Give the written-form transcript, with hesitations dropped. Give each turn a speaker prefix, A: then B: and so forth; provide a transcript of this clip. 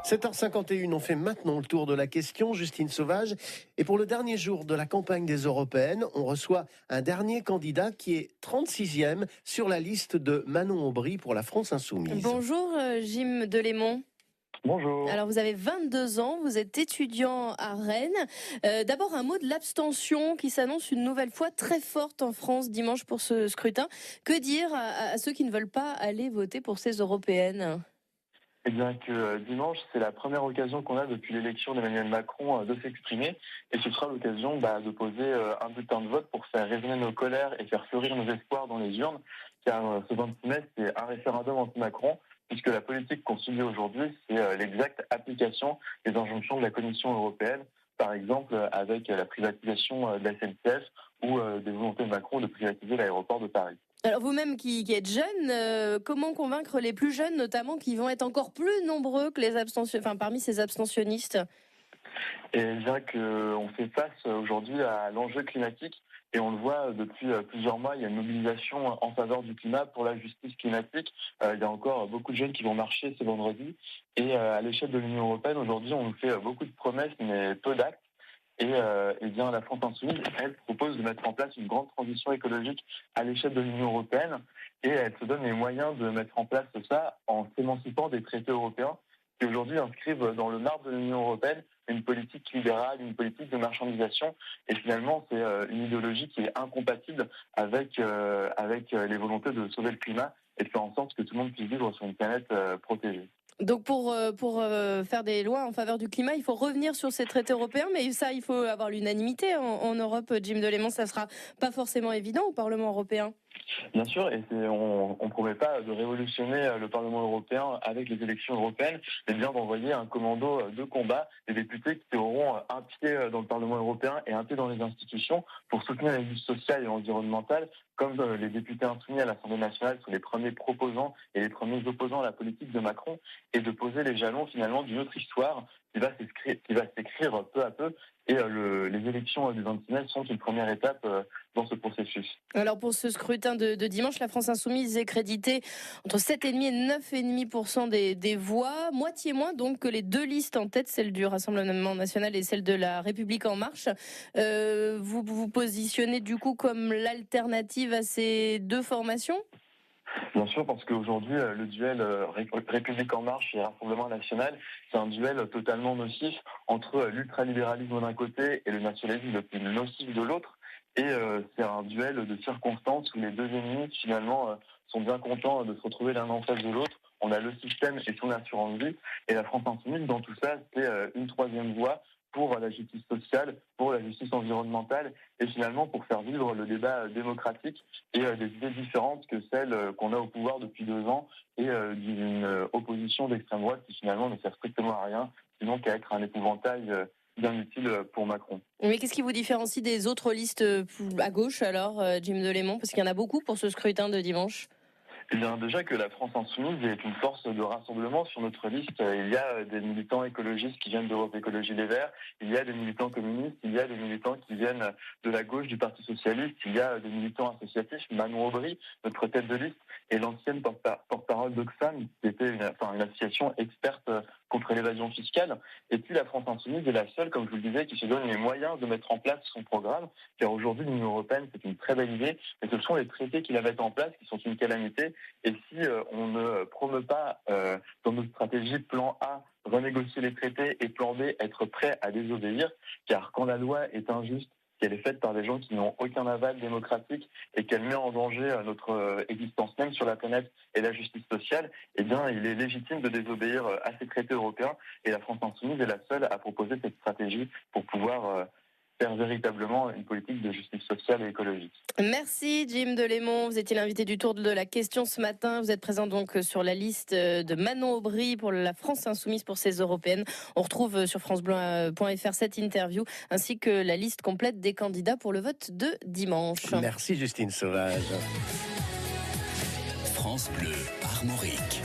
A: 7h51, on fait maintenant le tour de la question, Justine Sauvage. Et pour le dernier jour de la campagne des Européennes, on reçoit un dernier candidat qui est 36e sur la liste de Manon Aubry pour la France Insoumise.
B: Bonjour Jim Delémont.
C: Bonjour.
B: Alors vous avez 22 ans, vous êtes étudiant à Rennes. D'abord un mot de l'abstention qui s'annonce une nouvelle fois très forte en France dimanche pour ce scrutin. Que dire à ceux qui ne veulent pas aller voter pour ces européennes ?
C: Eh bien que dimanche, c'est la première occasion qu'on a depuis l'élection d'Emmanuel Macron de s'exprimer. Et ce sera l'occasion de poser un bulletin de vote pour faire résonner nos colères et faire fleurir nos espoirs dans les urnes. Car ce 26 mai, c'est un référendum anti-Macron, puisque la politique qu'on subit aujourd'hui, c'est l'exacte application des injonctions de la Commission européenne. Par exemple, avec la privatisation de la SNCF ou des volontés de Macron de privatiser l'aéroport de Paris.
B: Alors vous-même qui êtes jeune, comment convaincre les plus jeunes, notamment, qui vont être encore plus nombreux que les parmi ces abstentionnistes ?
C: Et bien qu'on fait face aujourd'hui à l'enjeu climatique, et on le voit depuis plusieurs mois, il y a une mobilisation en faveur du climat pour la justice climatique. Il y a encore beaucoup de jeunes qui vont marcher ce vendredi. Et à l'échelle de l'Union européenne, aujourd'hui, on nous fait beaucoup de promesses, mais peu d'actes. Et bien la France Insoumise, elle propose de mettre en place une grande transition écologique à l'échelle de l'Union européenne, et elle se donne les moyens de mettre en place ça en s'émancipant des traités européens qui aujourd'hui inscrivent dans le marbre de l'Union européenne une politique libérale, une politique de marchandisation. Et finalement, c'est une idéologie qui est incompatible avec les volontés de sauver le climat et de faire en sorte que tout le monde puisse vivre sur une planète protégée.
B: Donc pour faire des lois en faveur du climat, il faut revenir sur ces traités européens, mais ça, il faut avoir l'unanimité en Europe. Jim Delémont, ça sera pas forcément évident au Parlement européen.
C: Bien sûr, et on ne promet pas de révolutionner le Parlement européen avec les élections européennes, mais bien d'envoyer un commando de combat, des députés qui auront un pied dans le Parlement européen et un pied dans les institutions pour soutenir les luttes sociales et environnementales, comme les députés insoumis à l'Assemblée nationale sont les premiers proposants et les premiers opposants à la politique de Macron, et de poser les jalons finalement d'une autre histoire qui va s'écrire peu à peu. Et les élections du 26 mai sont une première étape dans ce processus.
B: Alors pour ce scrutin de dimanche, la France Insoumise est créditée entre 7,5 et 9,5% des voix, moitié moins donc que les deux listes en tête, celle du Rassemblement national et celle de la République en marche. Vous vous positionnez du coup comme l'alternative à ces deux formations ?
C: Bien sûr, parce qu'aujourd'hui, le duel République en marche et Rassemblement national, c'est un duel totalement nocif entre l'ultralibéralisme d'un côté et le nationalisme le plus nocif de l'autre. Et c'est un duel de circonstances où les deux ennemis, finalement, sont bien contents de se retrouver l'un en face de l'autre. On a le système et son assurance vie. Et la France Insoumise, dans tout ça, c'est une troisième voie pour la justice sociale, pour la justice environnementale, et finalement pour faire vivre le débat démocratique et des idées différentes que celles qu'on a au pouvoir depuis 2 ans, et d'une opposition d'extrême droite qui finalement ne sert strictement à rien, sinon qu'à être un épouvantail bien utile pour Macron.
B: Mais qu'est-ce qui vous différencie des autres listes à gauche alors, Jim Delémont ? Parce qu'il y en a beaucoup pour ce scrutin de dimanche.
C: Eh bien, déjà que la France Insoumise est une force de rassemblement. Sur notre liste, il y a des militants écologistes qui viennent d'Europe Écologie Les Verts, il y a des militants communistes, il y a des militants qui viennent de la gauche du Parti Socialiste, il y a des militants associatifs, Manon Aubry, notre tête de liste, et l'ancienne porte-parole d'Oxfam, qui était une association experte contre l'évasion fiscale. Et puis la France Insoumise est la seule, comme je vous le disais, qui se donne les moyens de mettre en place son programme, car aujourd'hui l'Union européenne, c'est une très belle idée, mais ce sont les traités qui la mettent en place qui sont une calamité. Et si on ne promeut pas dans notre stratégie plan A, renégocier les traités, et plan B, être prêt à désobéir, car quand la loi est injuste, qu'elle est faite par des gens qui n'ont aucun aval démocratique et qu'elle met en danger notre existence même sur la planète et la justice sociale, eh bien, il est légitime de désobéir à ces traités européens, et la France Insoumise est la seule à proposer cette stratégie pour pouvoir faire véritablement une politique de justice sociale et écologique.
B: Merci Jim Delémont, vous étiez l'invité du tour de la question ce matin. Vous êtes présent donc sur la liste de Manon Aubry pour la France Insoumise pour ces européennes. On retrouve sur francebleu.fr cette interview ainsi que la liste complète des candidats pour le vote de dimanche.
A: Merci Justine Sauvage.
D: France Bleu Armorique.